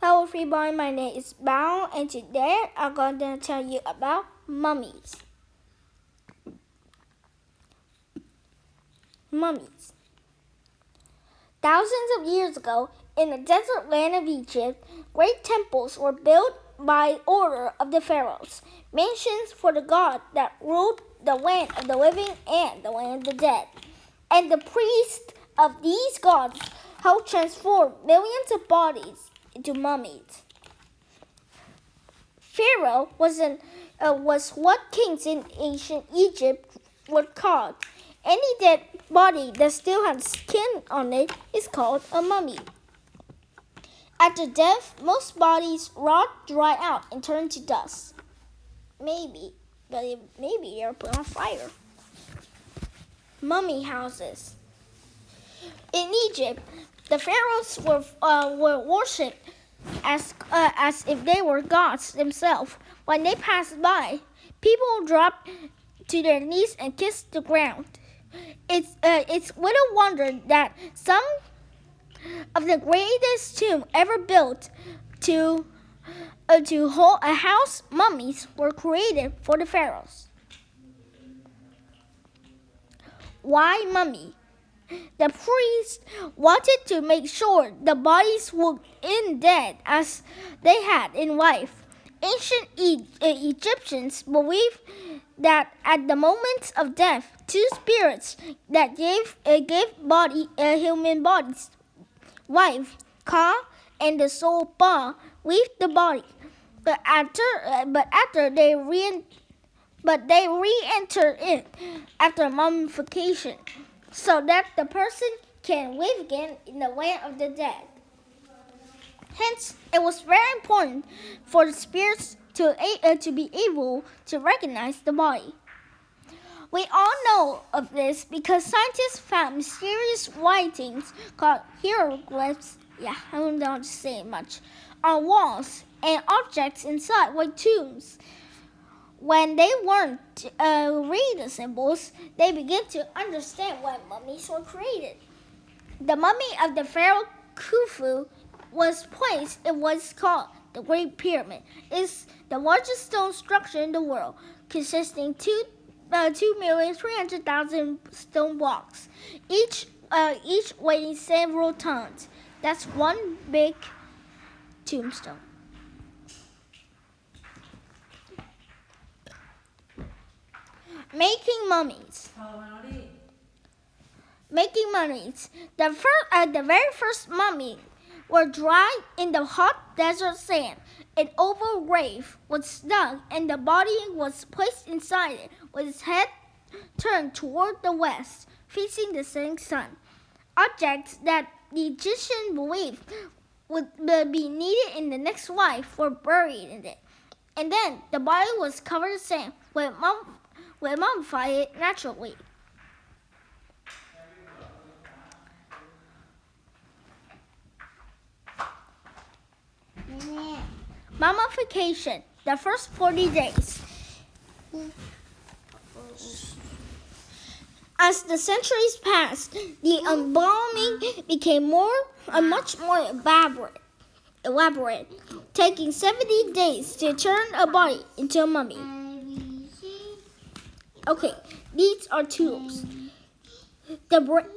Hello everybody, my name is Bao and today I'm going to tell you about mummies. Mummies. Thousands of years ago, in the desert land of Egypt, great temples were built by order of the pharaohs, mansions for the god that ruled the land of the living and the land of the dead. And the priests of these gods helped transform millions of bodies into mummies. Pharaoh was what kings in ancient Egypt were called. Any dead body that still had skin on it is called a mummy. After death, most bodies rot, dry out, and turn to dust. Maybe they're put on fire. Mummy houses. In Egypt, the pharaohs were worshipped as if they were gods themselves. When they passed by, people dropped to their knees and kissed the ground. It's little wonder that some of the greatest tombs ever built to hold a house mummies were created for the pharaohs. Why mummy? The priests wanted to make sure the bodies looked dead as they had in life. Ancient Egyptians believed that at the moment of death, two spirits that gave human bodies life, Ka, and the soul Ba, leave the body. But they re-enter it after mummification, so that the person can live again in the land of the dead. Hence, it was very important for the spirits to be able to recognize the body. We all know of this because scientists found mysterious writings called hieroglyphs, I don't know how to say it much, on walls and objects inside like tombs. When they learned to read the symbols, they began to understand why mummies were created. The mummy of the pharaoh Khufu was placed in what's called the Great Pyramid. It's the largest stone structure in the world, consisting 2,300,000 stone blocks, each weighing several tons. That's one big tombstone. Making mummies. The very first mummy were dried in the hot desert sand. An oval grave was dug and the body was placed inside it with its head turned toward the west, facing the setting sun. Objects that the Egyptians believed would be needed in the next life were buried in it. And then the body was covered in sand with mummify it naturally. Mummification, the first 40 days. As the centuries passed, the embalming became much more elaborate, taking 70 days to turn a body into a mummy. Okay, these are tools.